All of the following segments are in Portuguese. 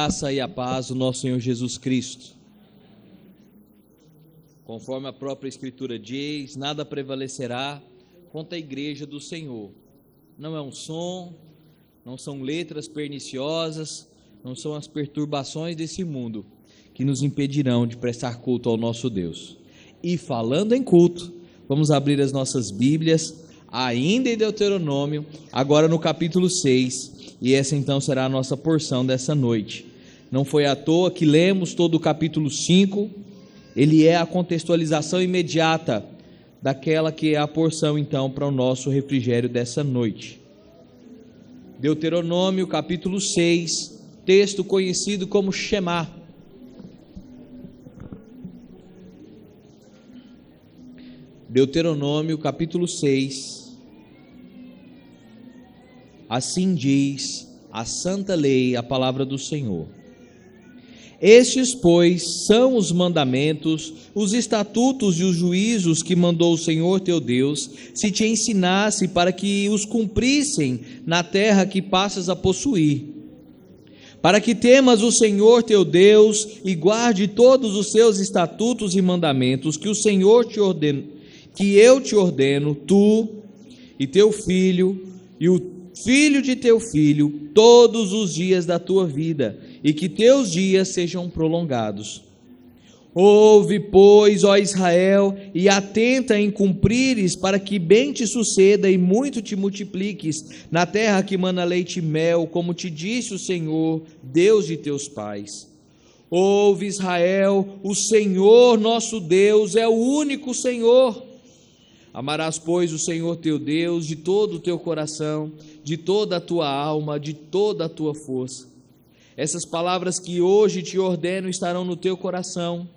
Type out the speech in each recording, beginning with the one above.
Graça e a paz do nosso Senhor Jesus Cristo. Conforme a própria Escritura diz, nada prevalecerá contra a igreja do Senhor. Não é um som, não são letras perniciosas, não são as perturbações desse mundo que nos impedirão de prestar culto ao nosso Deus. E falando em culto, vamos abrir as nossas Bíblias, ainda em Deuteronômio, agora no capítulo 6, e essa então será a nossa porção dessa noite. Não foi à toa que lemos todo o capítulo 5, ele é a contextualização imediata daquela que é a porção então para o nosso refrigério dessa noite. Deuteronômio capítulo 6, texto conhecido como Shema. Deuteronômio capítulo 6, assim diz a santa lei, a palavra do Senhor. Estes, pois, são os mandamentos, os estatutos e os juízos que mandou o Senhor teu Deus, se te ensinasse para que os cumprissem na terra que passas a possuir. Para que temas o Senhor teu Deus e guarde todos os seus estatutos e mandamentos que o Senhor te ordena, que eu te ordeno, tu e teu filho e o filho de teu filho, todos os dias da tua vida, e que teus dias sejam prolongados. Ouve, pois, ó Israel, e atenta em cumprires, para que bem te suceda e muito te multipliques, na terra que mana leite e mel, como te disse o Senhor, Deus de teus pais. Ouve, Israel, o Senhor nosso Deus é o único Senhor. Amarás, pois, o Senhor teu Deus de todo o teu coração, de toda a tua alma, de toda a tua força. Essas palavras que hoje te ordeno estarão no teu coração.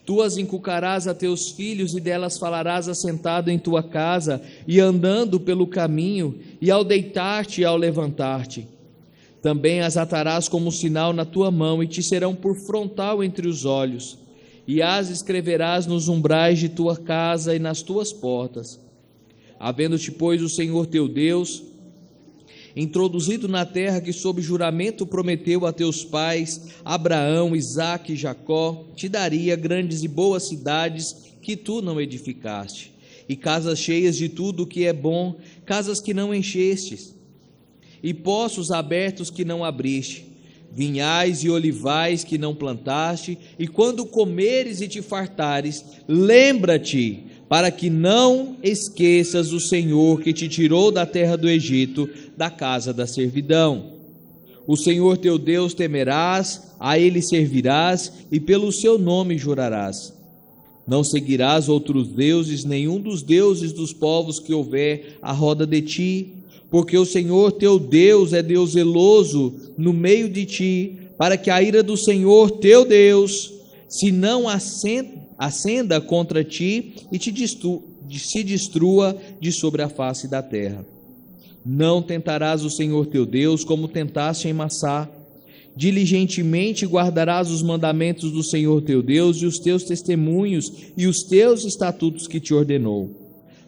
Tu as inculcarás a teus filhos e delas falarás assentado em tua casa e andando pelo caminho, e ao deitar-te e ao levantar-te. Também as atarás como sinal na tua mão e te serão por frontal entre os olhos. E as escreverás nos umbrais de tua casa e nas tuas portas. Havendo-te, pois, o Senhor teu Deus introduzido na terra que sob juramento prometeu a teus pais, Abraão, Isaque e Jacó, te daria grandes e boas cidades que tu não edificaste, e casas cheias de tudo o que é bom, casas que não enchestes, e poços abertos que não abriste, vinhais e olivais que não plantaste, e quando comeres e te fartares, lembra-te, para que não esqueças o Senhor que te tirou da terra do Egito, da casa da servidão. O Senhor teu Deus temerás, a Ele servirás, e pelo seu nome jurarás. Não seguirás outros deuses, nenhum dos deuses dos povos que houver à roda de ti, porque o Senhor teu Deus é Deus zeloso no meio de ti, para que a ira do Senhor teu Deus se não acenda contra ti e se destrua de sobre a face da terra. Não tentarás o Senhor teu Deus como tentaste em Massá. Diligentemente guardarás os mandamentos do Senhor teu Deus e os teus testemunhos e os teus estatutos que te ordenou.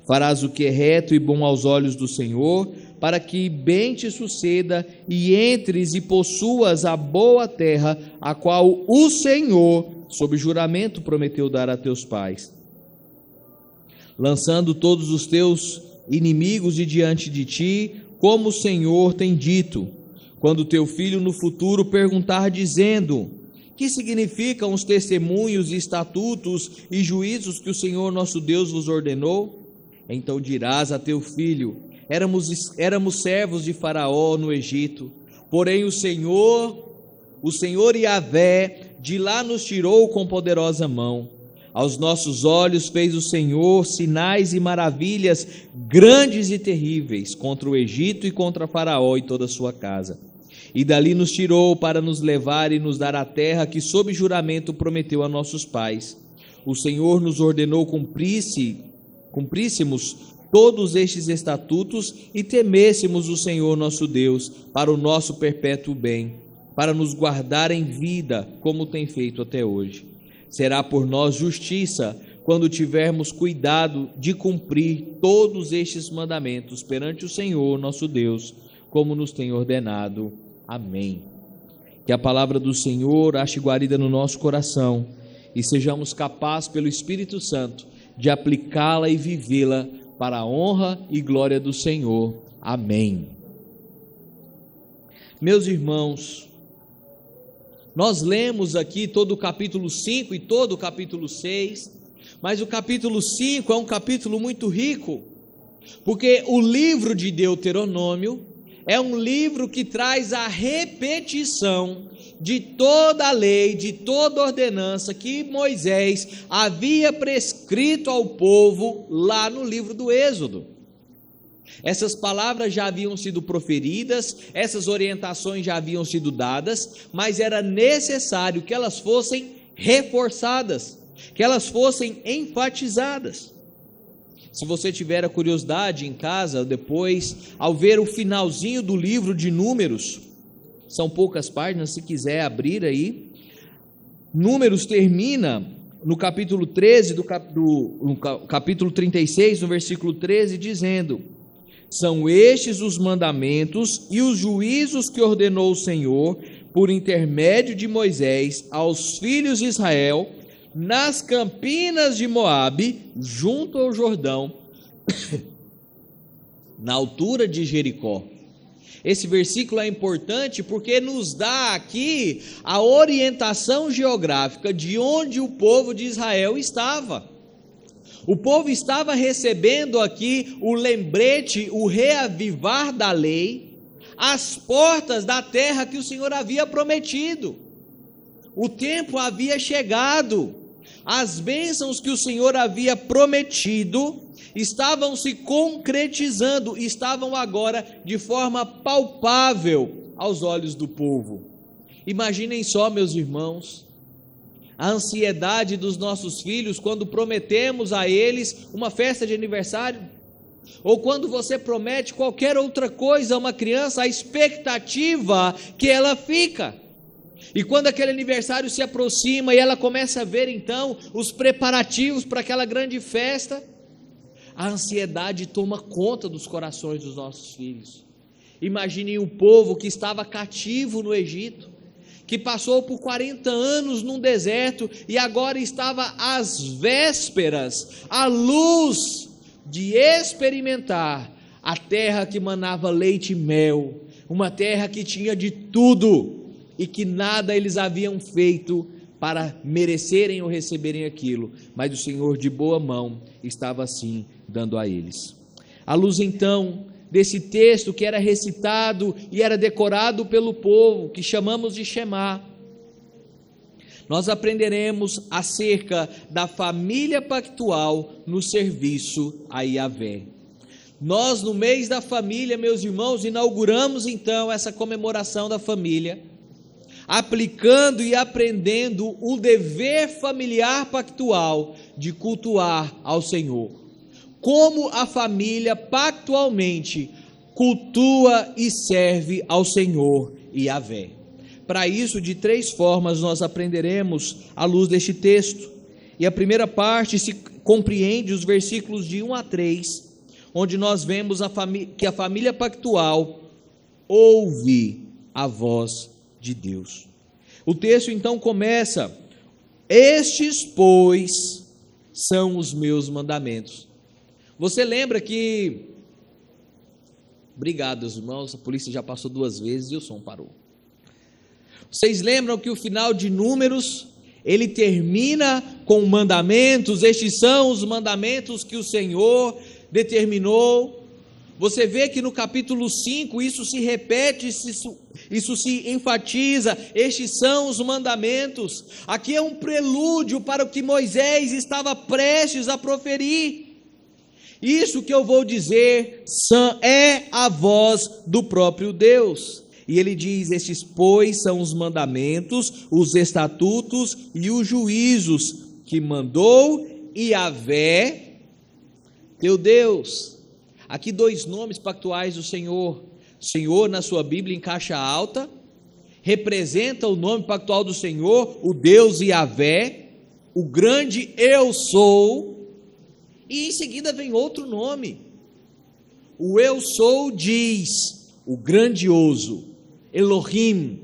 Farás o que é reto e bom aos olhos do Senhor, para que bem te suceda e entres e possuas a boa terra, a qual o Senhor, sob juramento, prometeu dar a teus pais, lançando todos os teus inimigos de diante de ti, como o Senhor tem dito. Quando teu filho no futuro perguntar, dizendo: que significam os testemunhos, estatutos e juízos que o Senhor nosso Deus vos ordenou? Então dirás a teu filho: éramos servos de Faraó no Egito, porém o Senhor Yahvé, de lá nos tirou com poderosa mão. Aos nossos olhos fez o Senhor sinais e maravilhas grandes e terríveis contra o Egito e contra Faraó e toda a sua casa. E dali nos tirou para nos levar e nos dar a terra que sob juramento prometeu a nossos pais. O Senhor nos ordenou cumpríssemos todos estes estatutos e temêssemos o Senhor nosso Deus para o nosso perpétuo bem, para nos guardar em vida, como tem feito até hoje. Será por nós justiça, quando tivermos cuidado de cumprir todos estes mandamentos perante o Senhor nosso Deus, como nos tem ordenado. Amém. que a palavra do Senhor ache guarida no nosso coração e sejamos capazes pelo Espírito Santo de aplicá-la e vivê-la para a honra e glória do Senhor. Amém. Meus irmãos, nós lemos aqui todo o capítulo 5 e todo o capítulo 6, mas o capítulo 5 é um capítulo muito rico, porque o livro de Deuteronômio é um livro que traz a repetição de toda a lei, de toda a ordenança que Moisés havia prescrito ao povo lá no livro do Êxodo. Essas palavras já haviam sido proferidas, essas orientações já haviam sido dadas, mas era necessário que elas fossem reforçadas, que elas fossem enfatizadas. Se você tiver a curiosidade em casa, depois, ao ver o finalzinho do livro de Números, são poucas páginas, se quiser abrir aí, Números termina no capítulo 13, no capítulo 36, no versículo 13, dizendo: são estes os mandamentos e os juízos que ordenou o Senhor, por intermédio de Moisés, aos filhos de Israel, nas campinas de Moabe, junto ao Jordão, na altura de Jericó. Esse versículo é importante porque nos dá aqui a orientação geográfica de onde o povo de Israel estava. O povo estava recebendo aqui o lembrete, o reavivar da lei, às portas da terra que o Senhor havia prometido. O tempo havia chegado, as bênçãos que o Senhor havia prometido estavam se concretizando, estavam agora de forma palpável aos olhos do povo. Imaginem só, meus irmãos, a ansiedade dos nossos filhos quando prometemos a eles uma festa de aniversário, ou quando você promete qualquer outra coisa a uma criança, a expectativa que ela fica. E quando aquele aniversário se aproxima e ela começa a ver então os preparativos para aquela grande festa, a ansiedade toma conta dos corações dos nossos filhos. Imaginem o povo que estava cativo no Egito, que passou por 40 anos num deserto e agora estava às vésperas, à luz de experimentar a terra que manava leite e mel, uma terra que tinha de tudo e que nada eles haviam feito para merecerem ou receberem aquilo, mas o Senhor de boa mão estava assim dando a eles. À luz então desse texto que era recitado e era decorado pelo povo, que chamamos de Shema, nós aprenderemos acerca da família pactual no serviço a Yahvé. Nós, no mês da família, meus irmãos, inauguramos então essa comemoração da família, aplicando e aprendendo o dever familiar pactual de cultuar ao Senhor. Como a família pactualmente cultua e serve ao Senhor Yahvé. Para isso, de 3 formas nós aprenderemos à luz deste texto. E a primeira parte se compreende os versículos de 1 a 3, onde nós vemos que a família pactual ouve a voz de Deus. O texto então começa: estes, pois, são os meus mandamentos. Você lembra que... Obrigado, irmãos, a polícia já passou 2 vezes e o som parou. Vocês lembram que o final de Números, ele termina com mandamentos, estes são os mandamentos que o Senhor determinou. Você vê que no capítulo 5 isso se repete, isso se enfatiza, estes são os mandamentos. Aqui é um prelúdio para o que Moisés estava prestes a proferir. Isso que eu vou dizer é a voz do próprio Deus. E ele diz: estes, pois, são os mandamentos, os estatutos e os juízos que mandou Yahvé, teu Deus. Aqui 2 nomes pactuais do Senhor. Senhor, na sua Bíblia, em caixa alta, representa o nome pactual do Senhor, o Deus Yahvé, o grande eu sou. E em seguida vem outro nome. O eu sou diz, o grandioso, Elohim.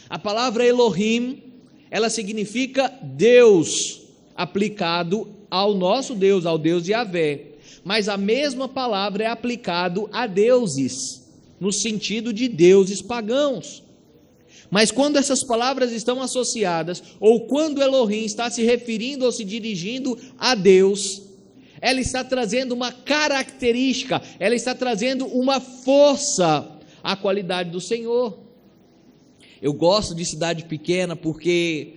A palavra Elohim, ela significa Deus, aplicado ao nosso Deus, ao Deus Yahvé. Mas a mesma palavra é aplicado a deuses, no sentido de deuses pagãos. Mas quando essas palavras estão associadas, ou quando Elohim está se referindo ou se dirigindo a Deus, ela está trazendo uma característica, ela está trazendo uma força à qualidade do Senhor. Eu gosto de cidade pequena porque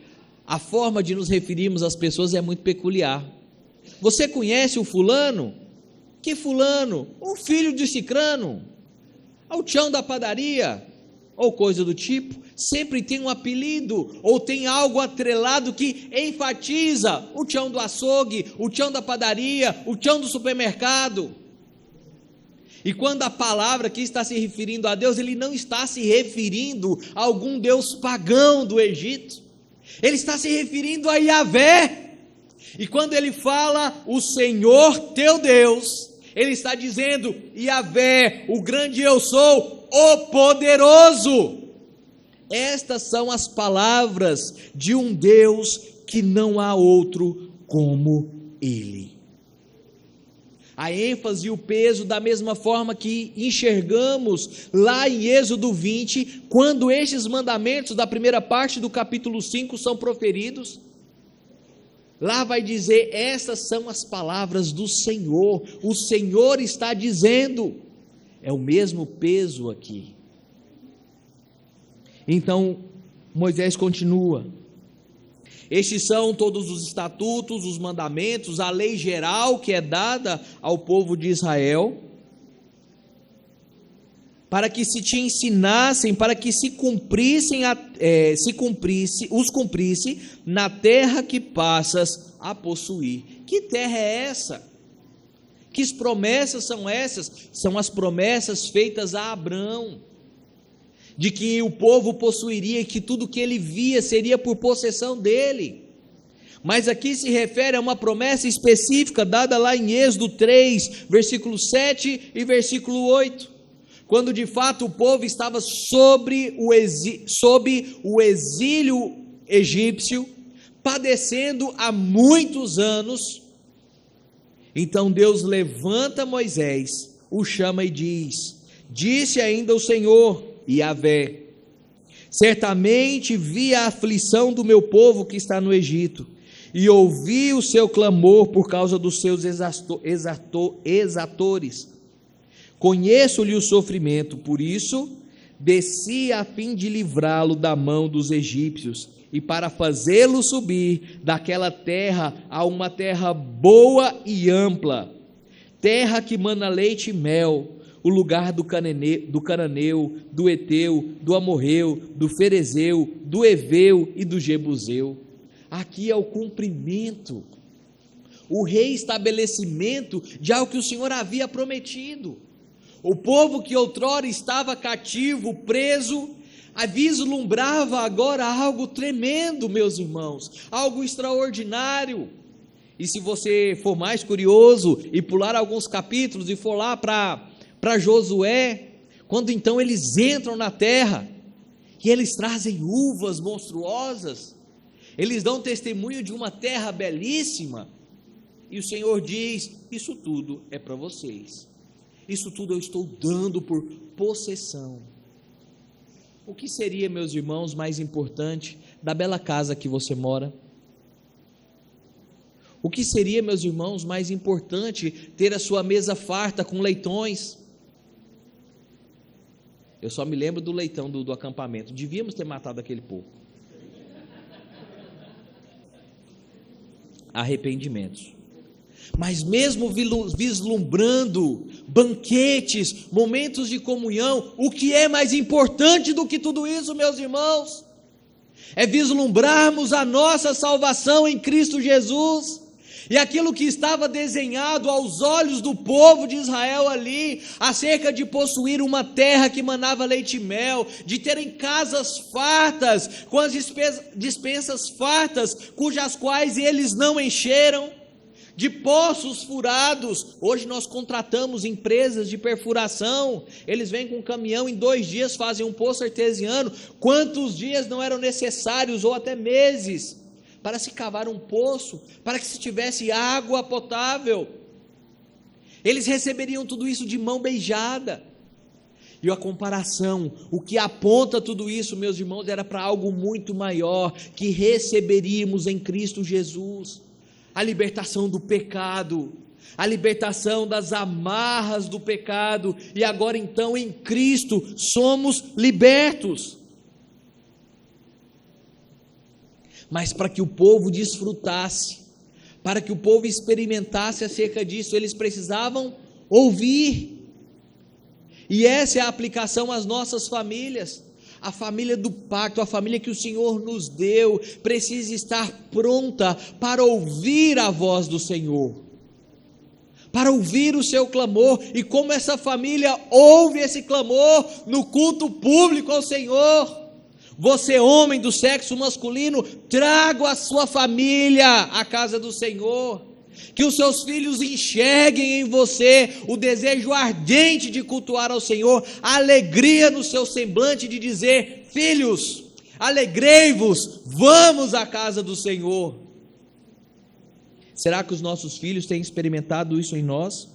a forma de nos referirmos às pessoas é muito peculiar. Você conhece o fulano? Que fulano? O filho de cicrano, o tchão da padaria, ou coisa do tipo. Sempre tem um apelido, ou tem algo atrelado que enfatiza o tchão do açougue, o tchão da padaria, o tchão do supermercado. E quando a palavra aqui está se referindo a Deus, ele não está se referindo a algum Deus pagão do Egito, ele está se referindo a Yahvé. E quando ele fala o Senhor teu Deus, ele está dizendo Yahvé, o grande eu sou, o poderoso. Estas são as palavras de um Deus que não há outro como Ele. A ênfase e o peso, da mesma forma que enxergamos lá em Êxodo 20, quando estes mandamentos da primeira parte do capítulo 5 são proferidos, lá vai dizer, essas são as palavras do Senhor, o Senhor está dizendo, é o mesmo peso aqui. Então, Moisés continua, estes são todos os estatutos, os mandamentos, a lei geral que é dada ao povo de Israel, para que se te ensinassem, para que se cumprissem, os cumprisse na terra que passas a possuir. Que terra é essa? Que promessas são essas? São as promessas feitas a Abrão, de que o povo possuiria e que tudo que ele via seria por possessão dele. Mas aqui se refere a uma promessa específica dada lá em Êxodo 3, versículo 7 e versículo 8, quando de fato o povo estava sob o exílio egípcio, padecendo há muitos anos. Então Deus levanta Moisés, o chama e diz, disse ainda o Senhor, Yahvé, certamente vi a aflição do meu povo que está no Egito, e ouvi o seu clamor por causa dos seus exatores, conheço-lhe o sofrimento, por isso desci a fim de livrá-lo da mão dos egípcios, e para fazê-lo subir daquela terra a uma terra boa e ampla, terra que mana leite e mel, o lugar do cananeu, do Eteu, do Amorreu, do Ferezeu, do Eveu e do Jebuseu. Aqui é o cumprimento, o reestabelecimento de algo que o Senhor havia prometido. O povo que outrora estava cativo, preso, vislumbrava agora algo tremendo, meus irmãos, algo extraordinário. E se você for mais curioso e pular alguns capítulos e for lá para Josué, quando então eles entram na terra, e eles trazem uvas monstruosas, eles dão testemunho de uma terra belíssima, e o Senhor diz, isso tudo é para vocês, isso tudo eu estou dando por possessão. O que seria, meus irmãos, mais importante da bela casa que você mora? O que seria, meus irmãos, mais importante ter a sua mesa farta com leitões? Eu só me lembro do leitão do acampamento. Devíamos ter matado aquele porco. Arrependimentos. Mas mesmo vislumbrando banquetes, momentos de comunhão, o que é mais importante do que tudo isso, meus irmãos? É vislumbrarmos a nossa salvação em Cristo Jesus. E aquilo que estava desenhado aos olhos do povo de Israel ali, acerca de possuir uma terra que manava leite e mel, de terem casas fartas, com as despensas fartas, cujas quais eles não encheram, de poços furados. Hoje nós contratamos empresas de perfuração, eles vêm com um caminhão, em 2 dias fazem um poço artesiano. Quantos dias não eram necessários, ou até meses, para se cavar um poço, para que se tivesse água potável? Eles receberiam tudo isso de mão beijada. E a comparação, o que aponta tudo isso, meus irmãos, era para algo muito maior, que receberíamos em Cristo Jesus. A libertação do pecado, a libertação das amarras do pecado, e agora então em Cristo somos libertos. Mas para que o povo desfrutasse, para que o povo experimentasse acerca disso, eles precisavam ouvir. E essa é a aplicação às nossas famílias. A família do pacto, a família que o Senhor nos deu, precisa estar pronta para ouvir a voz do Senhor, para ouvir o seu clamor. E como essa família ouve esse clamor? No culto público ao Senhor. Você, homem do sexo masculino, traga a sua família à casa do Senhor. Que os seus filhos enxerguem em você o desejo ardente de cultuar ao Senhor, a alegria no seu semblante de dizer: filhos, alegrei-vos, vamos à casa do Senhor. Será que os nossos filhos têm experimentado isso em nós?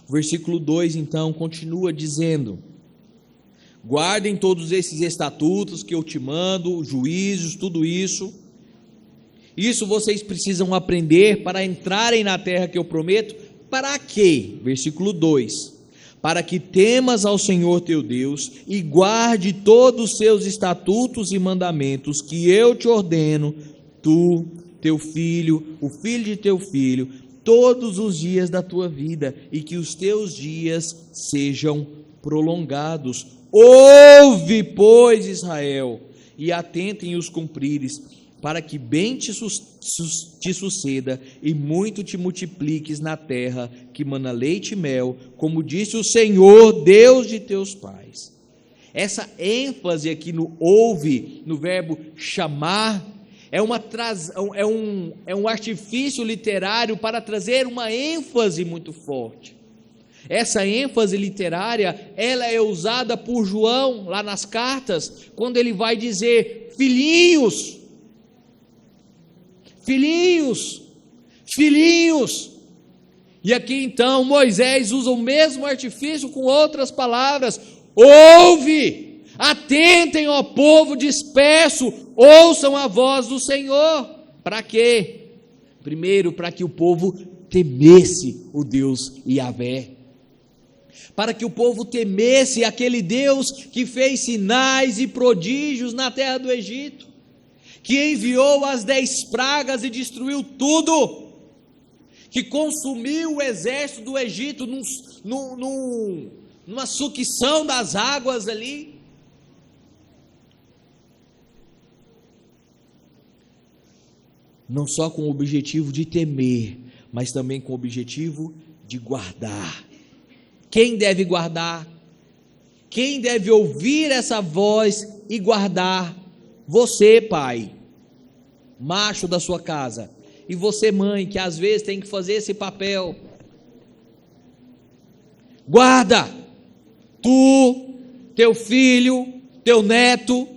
O versículo 2 então continua dizendo: guardem todos esses estatutos que eu te mando, juízos, tudo isso. Isso vocês precisam aprender para entrarem na terra que eu prometo. Para quê? Versículo 2: para que temas ao Senhor teu Deus e guarde todos os seus estatutos e mandamentos que eu te ordeno, tu, teu filho, o filho de teu filho, todos os dias da tua vida, e que os teus dias sejam prolongados. Ouve, pois, Israel, e atenta em os cumprires, para que bem te suceda e muito te multipliques na terra que mana leite e mel, como disse o Senhor, Deus de teus pais. Essa ênfase aqui no ouve, no verbo chamar, é um artifício literário para trazer uma ênfase muito forte. Essa ênfase literária, ela é usada por João, lá nas cartas, quando ele vai dizer: filhinhos, filhinhos, filhinhos. E aqui então Moisés usa o mesmo artifício com outras palavras: ouve, atentem, ó povo disperso, ouçam a voz do Senhor. Para quê? Primeiro, para que o povo temesse o Deus Yahvé, para que o povo temesse aquele Deus que fez sinais e prodígios na terra do Egito, que enviou as 10 pragas e destruiu tudo, que consumiu o exército do Egito numa sucção das águas ali. Não só com o objetivo de temer, mas também com o objetivo de guardar. Quem deve guardar? Quem deve ouvir essa voz e guardar? Você, pai, macho da sua casa, e você, mãe, que às vezes tem que fazer esse papel. Guarda, tu, teu filho, teu neto,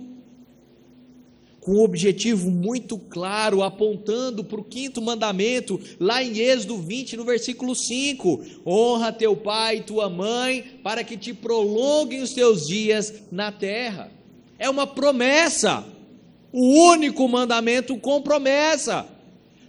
com um objetivo muito claro, apontando para o 5º mandamento, lá em Êxodo 20, no versículo 5, honra teu pai e tua mãe, para que te prolonguem os teus dias na terra. É uma promessa, o único mandamento com promessa,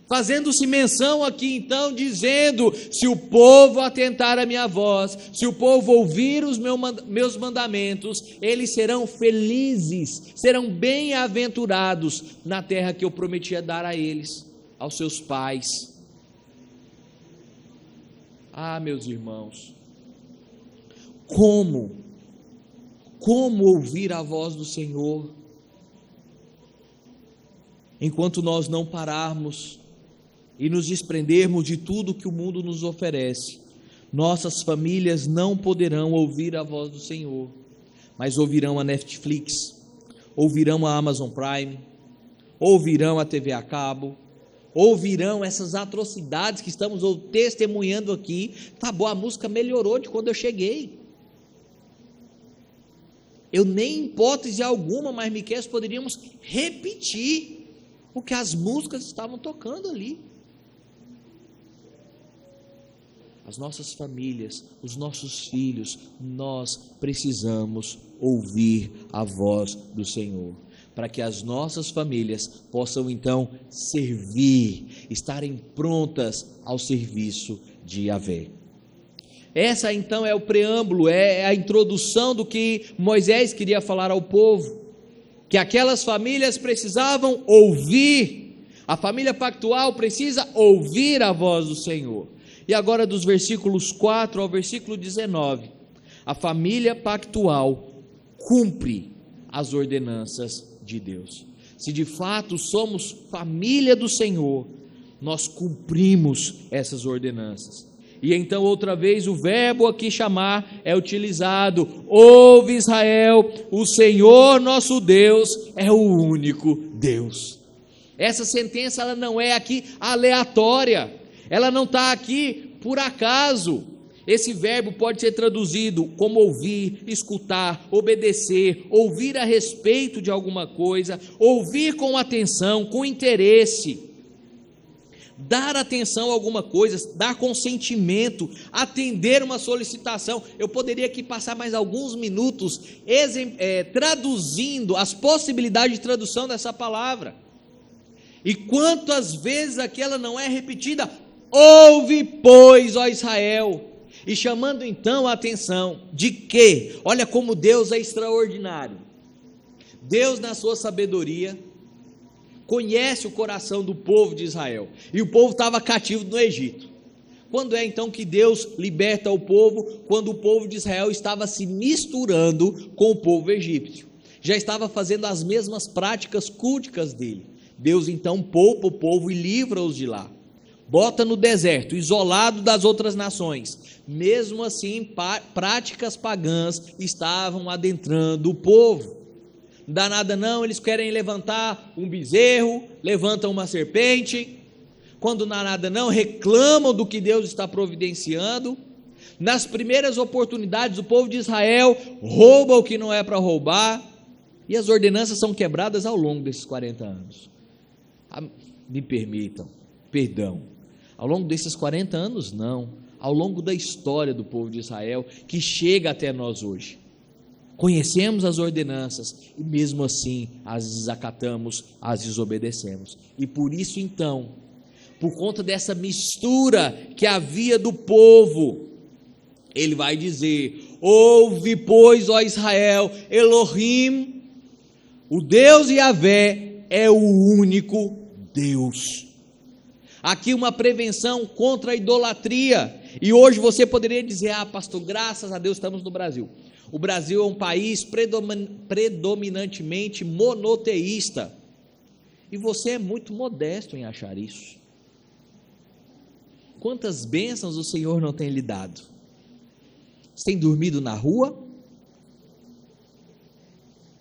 fazendo-se menção aqui então, dizendo: se o povo atentar a minha voz, se o povo ouvir os meus mandamentos, eles serão felizes, serão bem-aventurados na terra que eu prometia dar a eles, aos seus pais. Ah, meus irmãos, como ouvir a voz do Senhor? Enquanto nós não pararmos e nos desprendermos de tudo que o mundo nos oferece, nossas famílias não poderão ouvir a voz do Senhor, mas ouvirão a Netflix, ouvirão a Amazon Prime, ouvirão a TV a cabo, ouvirão essas atrocidades que estamos testemunhando aqui. Tá bom, a música melhorou de quando eu cheguei. Eu nem em hipótese alguma, mas Miqueias, poderíamos repetir o que as músicas estavam tocando ali. As nossas famílias, os nossos filhos, nós precisamos ouvir a voz do Senhor, para que as nossas famílias possam então servir, estarem prontas ao serviço de Yahvé. Essa então é o preâmbulo, é a introdução do que Moisés queria falar ao povo, que aquelas famílias precisavam ouvir, a família pactual precisa ouvir a voz do Senhor. E agora dos versículos 4 ao versículo 19, a família pactual cumpre as ordenanças de Deus. Se de fato somos família do Senhor, nós cumprimos essas ordenanças. E então outra vez o verbo aqui chamar é utilizado: ouve Israel, o Senhor nosso Deus é o único Deus. Essa sentença ela não é aqui aleatória, ela não está aqui por acaso. Esse verbo pode ser traduzido como ouvir, escutar, obedecer, ouvir a respeito de alguma coisa, ouvir com atenção, com interesse, dar atenção a alguma coisa, dar consentimento, atender uma solicitação. Eu poderia aqui passar mais alguns minutos traduzindo as possibilidades de tradução dessa palavra. E quantas vezes aqui ela não é repetida: ouve, pois, ó Israel, e chamando então a atenção de que, olha como Deus é extraordinário. Deus, na sua sabedoria, conhece o coração do povo de Israel, e o povo estava cativo no Egito. Quando é então que Deus liberta o povo? Quando o povo de Israel estava se misturando com o povo egípcio, já estava fazendo as mesmas práticas culticas dele. Deus então poupa o povo e livra-os de lá, bota no deserto, isolado das outras nações. Mesmo assim, práticas pagãs estavam adentrando o povo. Não dá nada não, eles querem levantar um bezerro, levantam uma serpente. Quando não dá nada não, reclamam do que Deus está providenciando. Nas primeiras oportunidades, o povo de Israel rouba o que não é para roubar, e as ordenanças são quebradas ao longo desses 40 anos. Me permitam, perdão, ao longo desses 40 anos não, ao longo da história do povo de Israel, que chega até nós hoje. Conhecemos as ordenanças e mesmo assim as desacatamos, as desobedecemos. E por isso então, por conta dessa mistura que havia do povo, ele vai dizer: ouve, pois, ó Israel, Elohim, o Deus Yahvé é o único Deus. Aqui uma prevenção contra a idolatria. E hoje você poderia dizer: ah, pastor, graças a Deus estamos no Brasil. O Brasil é um país predominantemente monoteísta. E você é muito modesto em achar isso. Quantas bênçãos o Senhor não tem lhe dado? Você tem dormido na rua?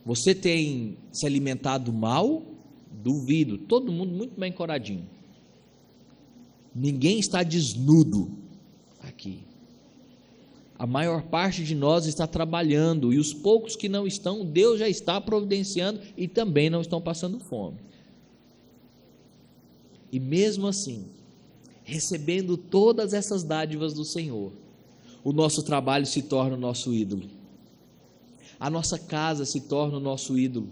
Você tem se alimentado mal? Duvido, todo mundo muito bem encoradinho. Ninguém está desnudo aqui. A maior parte de nós está trabalhando, e os poucos que não estão, Deus já está providenciando e também não estão passando fome. E mesmo assim, recebendo todas essas dádivas do Senhor, o nosso trabalho se torna o nosso ídolo, a nossa casa se torna o nosso ídolo,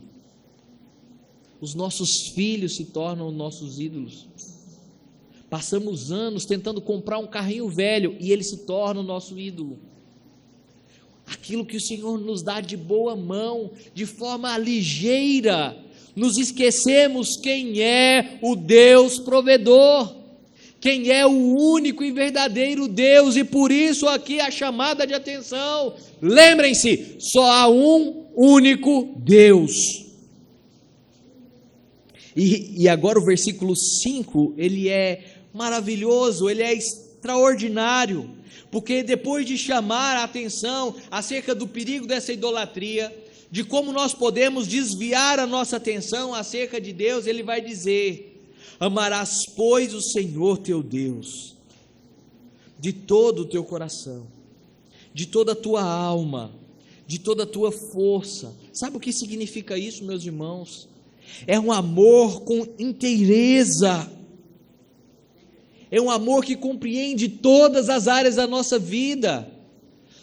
os nossos filhos se tornam nossos ídolos. Passamos anos tentando comprar um carrinho velho e ele se torna o nosso ídolo. Aquilo que o Senhor nos dá de boa mão, de forma ligeira, nos esquecemos quem é o Deus provedor, quem é o único e verdadeiro Deus, e por isso aqui a chamada de atenção: lembrem-se, só há um único Deus. E agora o versículo 5, ele é maravilhoso, ele é extraordinário, porque depois de chamar a atenção acerca do perigo dessa idolatria, de como nós podemos desviar a nossa atenção acerca de Deus, ele vai dizer: amarás, pois, o Senhor teu Deus de todo o teu coração, de toda a tua alma, de toda a tua força. Sabe o que significa isso, meus irmãos? É um amor com inteireza, é um amor que compreende todas as áreas da nossa vida.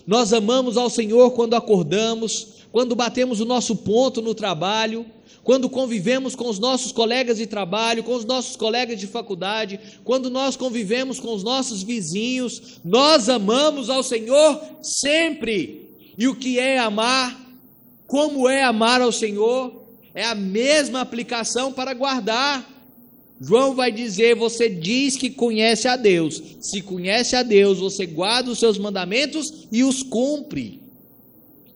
Nós amamos ao Senhor quando acordamos, quando batemos o nosso ponto no trabalho, quando convivemos com os nossos colegas de trabalho, com os nossos colegas de faculdade, quando nós convivemos com os nossos vizinhos. Nós amamos ao Senhor sempre. E o que é amar? Como é amar ao Senhor? É a mesma aplicação para guardar. João vai dizer: você diz que conhece a Deus. Se conhece a Deus, você guarda os seus mandamentos e os cumpre.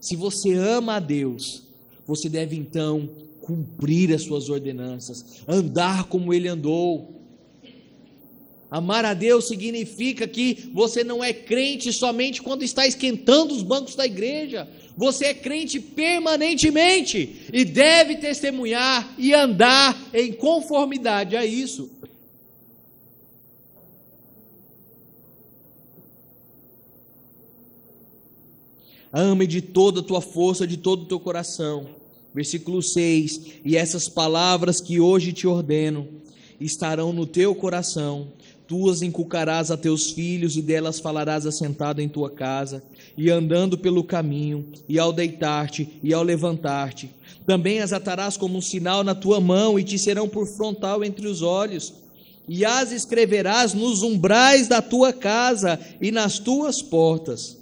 Se você ama a Deus, você deve então cumprir as suas ordenanças, andar como Ele andou. Amar a Deus significa que você não é crente somente quando está esquentando os bancos da igreja. Você é crente permanentemente e deve testemunhar e andar em conformidade a isso. Ame de toda a tua força, de todo o teu coração. Versículo 6: e essas palavras que hoje te ordeno estarão no teu coração, tu as inculcarás a teus filhos, e delas falarás assentado em tua casa, e andando pelo caminho, e ao deitar-te, e ao levantar-te. Também as atarás como um sinal na tua mão, e te serão por frontal entre os olhos, e as escreverás nos umbrais da tua casa, e nas tuas portas.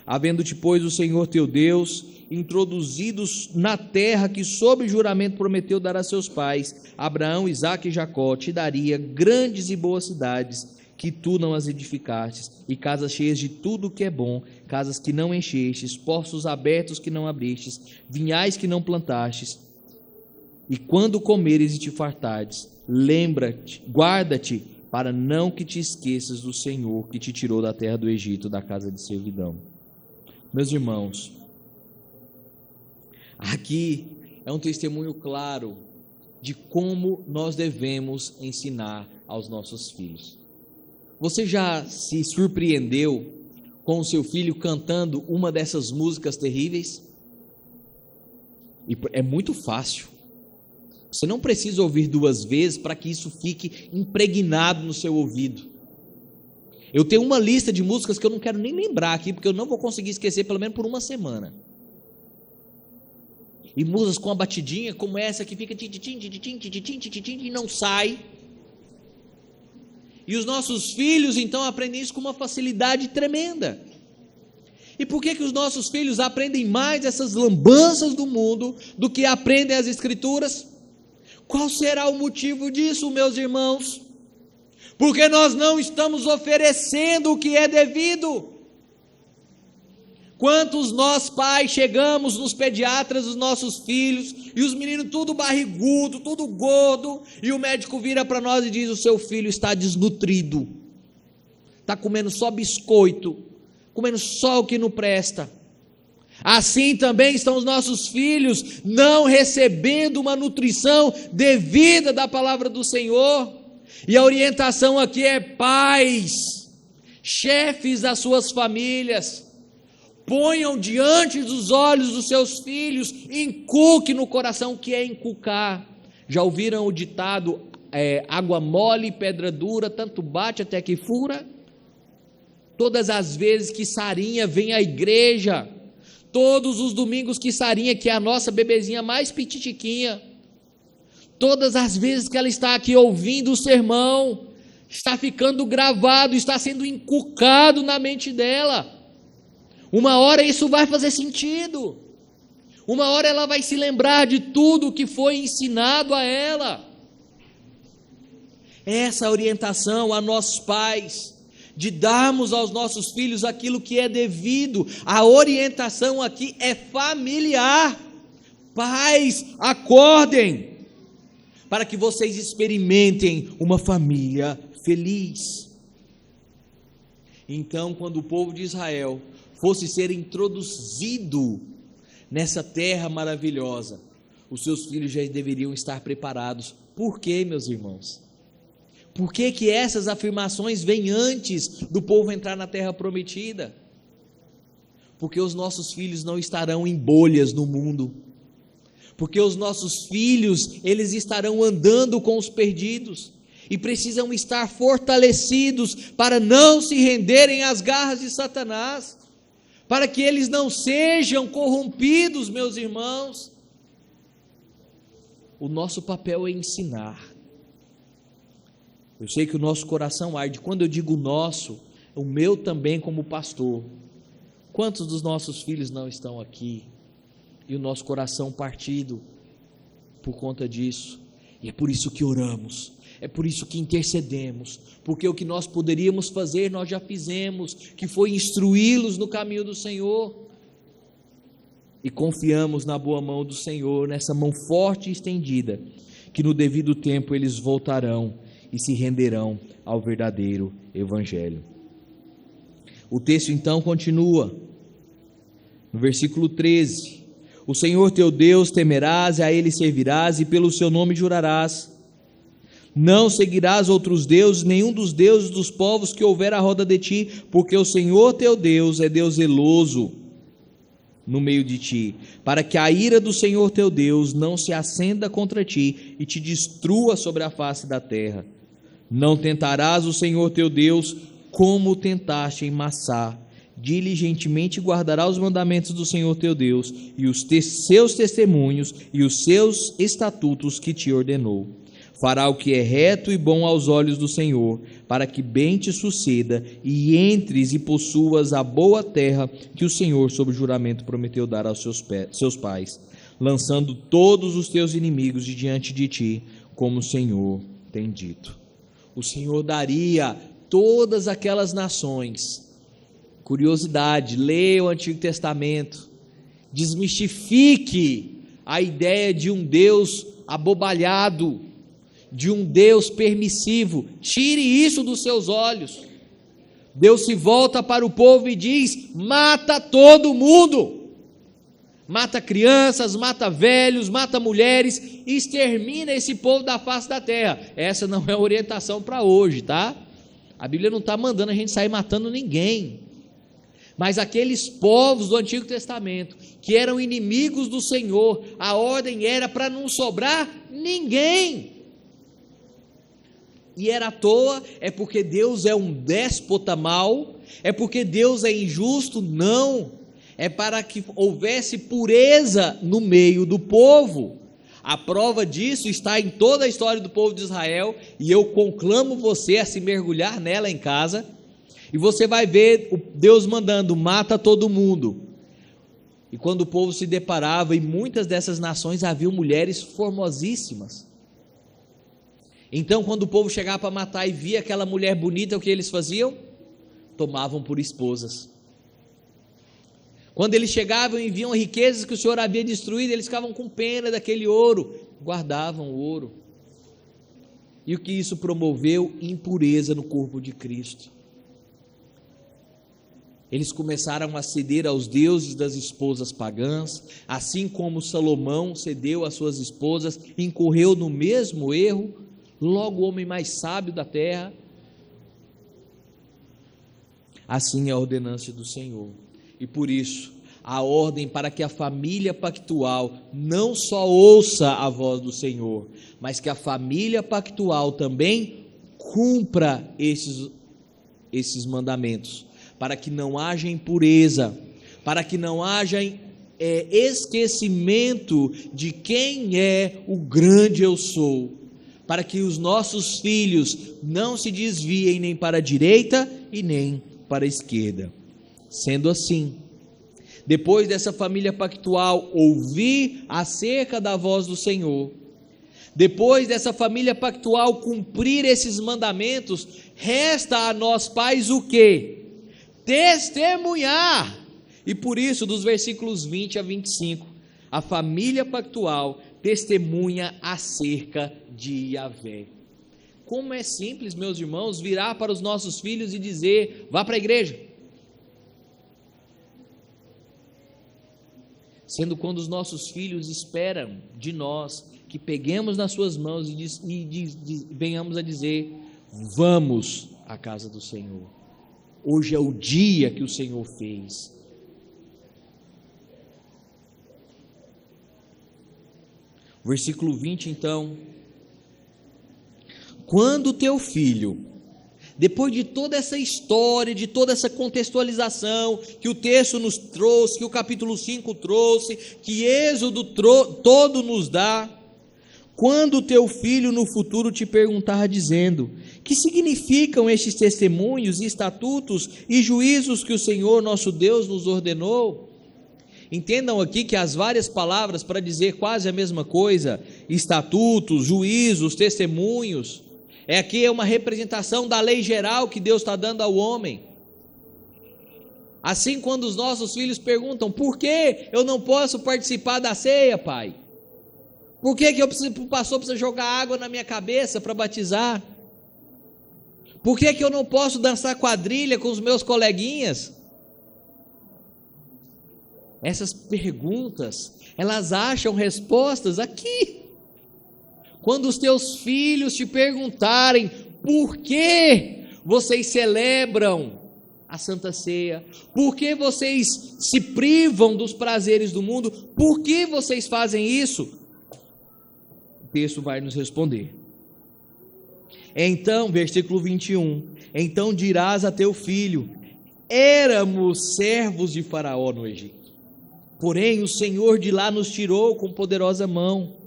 Havendo-te, pois, o Senhor teu Deus introduzidos na terra que sob juramento prometeu dar a seus pais, Abraão, Isaque e Jacó, te daria grandes e boas cidades, que tu não as edificastes, e casas cheias de tudo o que é bom, casas que não enchestes, poços abertos que não abristes, vinhais que não plantastes. E quando comeres e te fartares, lembra-te, guarda-te, para não que te esqueças do Senhor que te tirou da terra do Egito, da casa de servidão. Meus irmãos, aqui é um testemunho claro de como nós devemos ensinar aos nossos filhos. Você já se surpreendeu com o seu filho cantando uma dessas músicas terríveis? E é muito fácil. Você não precisa ouvir 2 vezes para que isso fique impregnado no seu ouvido. Eu tenho uma lista de músicas que eu não quero nem lembrar aqui, porque eu não vou conseguir esquecer pelo menos por uma semana. E músicas com a batidinha como essa que fica e não sai. E os nossos filhos então aprendem isso com uma facilidade tremenda. E por que os nossos filhos aprendem mais essas lambanças do mundo do que aprendem as Escrituras? Qual será o motivo disso, meus irmãos? Porque nós não estamos oferecendo o que é devido. Quantos nós pais chegamos nos pediatras dos nossos filhos e os meninos tudo barrigudo, tudo gordo, e o médico vira para nós e diz: o seu filho está desnutrido, está comendo só biscoito, comendo só o que não presta. Assim também estão os nossos filhos não recebendo uma nutrição devida da palavra do Senhor. E a orientação aqui é: pais, chefes das suas famílias, ponham diante dos olhos dos seus filhos, inculque no coração. O que é inculcar? Já ouviram o ditado, água mole e pedra dura, tanto bate até que fura? Todas as vezes que Sarinha vem à igreja, todos os domingos que Sarinha, que é a nossa bebezinha mais pititiquinha, todas as vezes que ela está aqui ouvindo o sermão, está ficando gravado, está sendo inculcado na mente dela. Uma hora isso vai fazer sentido, uma hora ela vai se lembrar de tudo que foi ensinado a ela. Essa orientação a nossos pais, de darmos aos nossos filhos aquilo que é devido, a orientação aqui é familiar. Pais, acordem, para que vocês experimentem uma família feliz. Então, quando o povo de Israel fosse ser introduzido nessa terra maravilhosa, os seus filhos já deveriam estar preparados. Por quê, meus irmãos? Por que que essas afirmações vêm antes do povo entrar na terra prometida? Porque os nossos filhos não estarão em bolhas no mundo. Porque os nossos filhos, eles estarão andando com os perdidos e precisam estar fortalecidos para não se renderem às garras de Satanás, para que eles não sejam corrompidos, meus irmãos. O nosso papel é ensinar. Eu sei que o nosso coração arde. Quando eu digo nosso, o meu também como pastor. Quantos dos nossos filhos não estão aqui? E o nosso coração partido por conta disso. E é por isso que oramos, é por isso que intercedemos, porque o que nós poderíamos fazer, nós já fizemos, que foi instruí-los no caminho do Senhor. E confiamos na boa mão do Senhor, nessa mão forte e estendida, que no devido tempo eles voltarão e se renderão ao verdadeiro Evangelho. O texto então continua, no versículo 13: o Senhor teu Deus temerás, a Ele servirás e pelo seu nome jurarás. Não seguirás outros deuses, nenhum dos deuses dos povos que houver à roda de ti, porque o Senhor teu Deus é Deus zeloso no meio de ti, para que a ira do Senhor teu Deus não se acenda contra ti e te destrua sobre a face da terra. Não tentarás o Senhor teu Deus como tentaste em Massá. Diligentemente guardará os mandamentos do Senhor teu Deus e os seus testemunhos e os seus estatutos que te ordenou. Fará o que é reto e bom aos olhos do Senhor, para que bem te suceda e entres e possuas a boa terra que o Senhor, sob juramento, prometeu dar aos seus pais, lançando todos os teus inimigos de diante de ti, como o Senhor tem dito. O Senhor daria todas aquelas nações. Curiosidade, leia o Antigo Testamento, desmistifique a ideia de um Deus abobalhado, de um Deus permissivo, tire isso dos seus olhos. Deus se volta para o povo e diz: mata todo mundo, mata crianças, mata velhos, mata mulheres, extermina esse povo da face da terra. Essa não é orientação para hoje, tá? A Bíblia não está mandando a gente sair matando ninguém. Mas aqueles povos do Antigo Testamento, que eram inimigos do Senhor, a ordem era para não sobrar ninguém. E era à toa? É porque Deus é um déspota mau? É porque Deus é injusto? Não. É para que houvesse pureza no meio do povo. A prova disso está em toda a história do povo de Israel, e eu conclamo você a se mergulhar nela em casa. E você vai ver Deus mandando: mata todo mundo. E quando o povo se deparava, em muitas dessas nações haviam mulheres formosíssimas. Então, quando o povo chegava para matar e via aquela mulher bonita, o que eles faziam? Tomavam por esposas. Quando eles chegavam e viam riquezas que o Senhor havia destruído, eles ficavam com pena daquele ouro, guardavam o ouro. E o que isso promoveu? Impureza no corpo de Cristo. Eles começaram a ceder aos deuses das esposas pagãs, assim como Salomão cedeu às suas esposas, incorreu no mesmo erro. Logo, o homem mais sábio da terra. Assim é a ordenança do Senhor. E por isso, a ordem para que a família pactual não só ouça a voz do Senhor, mas que a família pactual também cumpra esses mandamentos, para que não haja impureza, para que não haja esquecimento de quem é o grande eu sou, para que os nossos filhos não se desviem nem para a direita e nem para a esquerda. Sendo assim, depois dessa família pactual ouvir acerca da voz do Senhor, depois dessa família pactual cumprir esses mandamentos, resta a nós pais o quê? Testemunhar. E por isso, dos versículos 20 a 25, a família pactual testemunha acerca de Yahvé. Como é simples, meus irmãos, virar para os nossos filhos e dizer: vá para a igreja. Sendo quando os nossos filhos esperam de nós que peguemos nas suas mãos e venhamos a dizer: vamos à casa do Senhor. Hoje é o dia que o Senhor fez. Versículo 20, então: quando teu filho, depois de toda essa história, de toda essa contextualização que o texto nos trouxe, que o capítulo 5 trouxe, que Êxodo todo nos dá, quando teu filho no futuro te perguntar dizendo: que significam estes testemunhos, estatutos e juízos que o Senhor nosso Deus nos ordenou? Entendam aqui que as várias palavras para dizer quase a mesma coisa, estatutos, juízos, testemunhos, aqui é uma representação da lei geral que Deus está dando ao homem. Assim, quando os nossos filhos perguntam: por que eu não posso participar da ceia, pai? Por que o pastor precisa jogar água na minha cabeça para batizar? Por que eu não posso dançar quadrilha com os meus coleguinhas? Essas perguntas, elas acham respostas aqui. Quando os teus filhos te perguntarem por que vocês celebram a Santa Ceia, por que vocês se privam dos prazeres do mundo, por que vocês fazem isso? O texto vai nos responder. Então, versículo 21, então dirás a teu filho: éramos servos de Faraó no Egito, porém o Senhor de lá nos tirou com poderosa mão.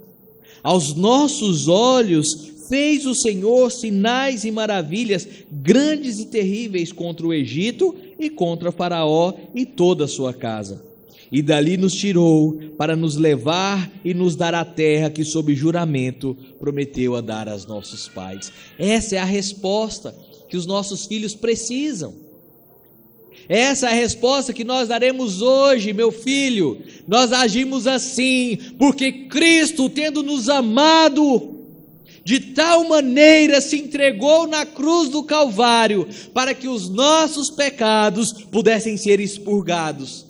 Aos nossos olhos fez o Senhor sinais e maravilhas grandes e terríveis contra o Egito e contra Faraó e toda a sua casa. E dali nos tirou para nos levar e nos dar a terra que sob juramento prometeu a dar aos nossos pais. Essa é a resposta que os nossos filhos precisam. Essa é a resposta que nós daremos hoje, meu filho. Nós agimos assim porque Cristo, tendo nos amado de tal maneira, se entregou na cruz do Calvário para que os nossos pecados pudessem ser expurgados.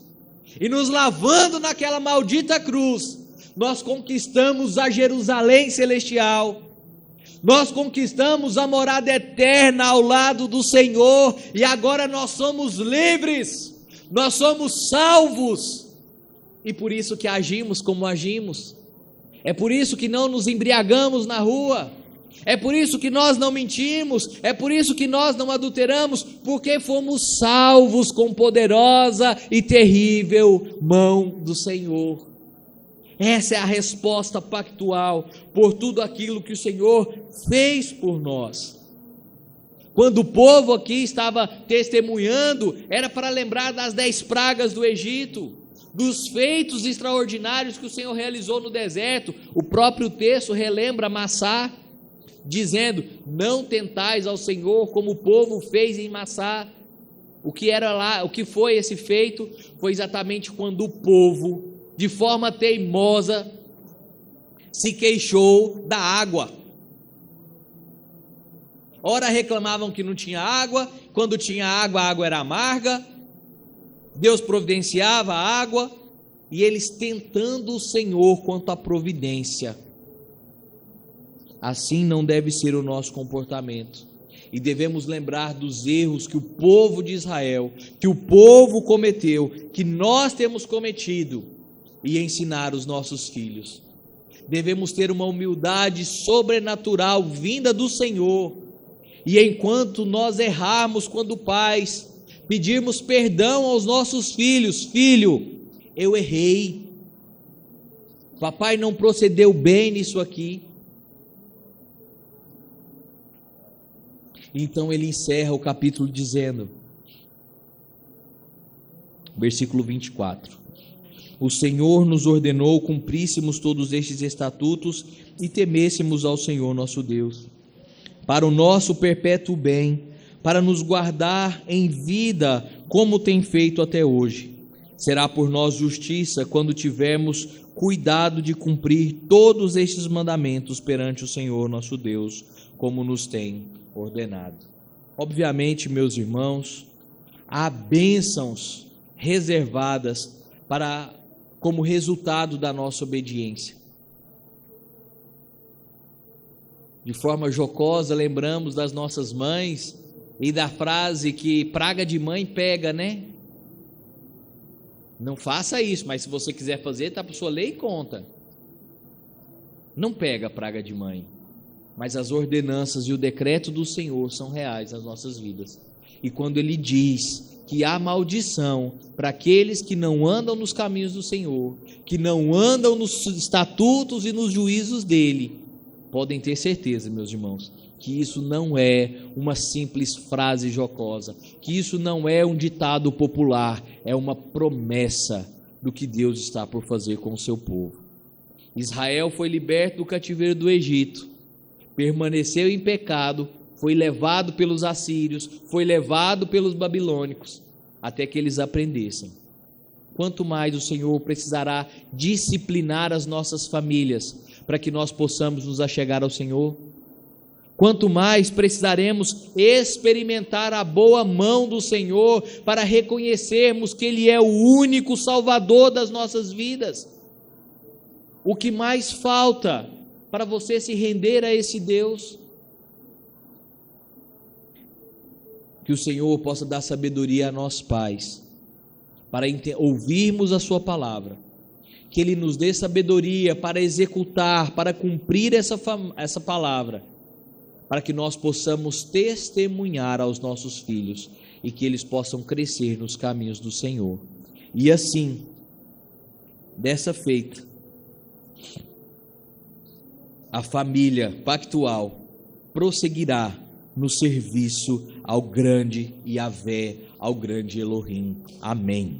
E nos lavando naquela maldita cruz, nós conquistamos a Jerusalém celestial. Nós conquistamos a morada eterna ao lado do Senhor, e agora nós somos livres, nós somos salvos, e por isso que agimos como agimos, é por isso que não nos embriagamos na rua, é por isso que nós não mentimos, é por isso que nós não adulteramos, porque fomos salvos com poderosa e terrível mão do Senhor. Essa é a resposta pactual por tudo aquilo que o Senhor fez por nós. Quando o povo aqui estava testemunhando, era para lembrar das 10 pragas do Egito, dos feitos extraordinários que o Senhor realizou no deserto. O próprio texto relembra Massá, dizendo: não tentais ao Senhor como o povo fez em Massá. O que era lá, o que foi esse feito? Foi exatamente quando o povo, de forma teimosa, se queixou da água. Ora reclamavam que não tinha água, quando tinha água, a água era amarga, Deus providenciava a água, e eles tentando o Senhor quanto à providência. Assim não deve ser o nosso comportamento, e devemos lembrar dos erros que o povo de Israel, que o povo cometeu, que nós temos cometido, e ensinar os nossos filhos. Devemos ter uma humildade sobrenatural vinda do Senhor, e enquanto nós errarmos quando pais, pedirmos perdão aos nossos filhos: filho, eu errei, papai não procedeu bem nisso aqui. Então ele encerra o capítulo dizendo, versículo 24: o Senhor nos ordenou cumpríssemos todos estes estatutos e temêssemos ao Senhor nosso Deus, para o nosso perpétuo bem, para nos guardar em vida, como tem feito até hoje. Será por nós justiça quando tivermos cuidado de cumprir todos estes mandamentos perante o Senhor nosso Deus, como nos tem ordenado. Obviamente, meus irmãos, há bênçãos reservadas como resultado da nossa obediência. De forma jocosa, lembramos das nossas mães e da frase que praga de mãe pega, né? Não faça isso, mas se você quiser fazer, está por sua lei e conta. Não pega praga de mãe, mas as ordenanças e o decreto do Senhor são reais nas nossas vidas. E quando Ele diz que há maldição para aqueles que não andam nos caminhos do Senhor, que não andam nos estatutos e nos juízos dEle, podem ter certeza, meus irmãos, que isso não é uma simples frase jocosa, que isso não é um ditado popular, é uma promessa do que Deus está por fazer com o seu povo. Israel foi liberto do cativeiro do Egito, permaneceu em pecado, foi levado pelos assírios, foi levado pelos babilônicos, até que eles aprendessem. Quanto mais o Senhor precisará disciplinar as nossas famílias, para que nós possamos nos achegar ao Senhor. Quanto mais precisaremos experimentar a boa mão do Senhor, para reconhecermos que Ele é o único Salvador das nossas vidas. O que mais falta para você se render a esse Deus? Que o Senhor possa dar sabedoria a nós pais, para ouvirmos a sua palavra, que Ele nos dê sabedoria para executar, para cumprir essa palavra, para que nós possamos testemunhar aos nossos filhos e que eles possam crescer nos caminhos do Senhor. E assim, dessa feita, a família pactual prosseguirá no serviço ao grande Yahvé, ao grande Elohim. Amém.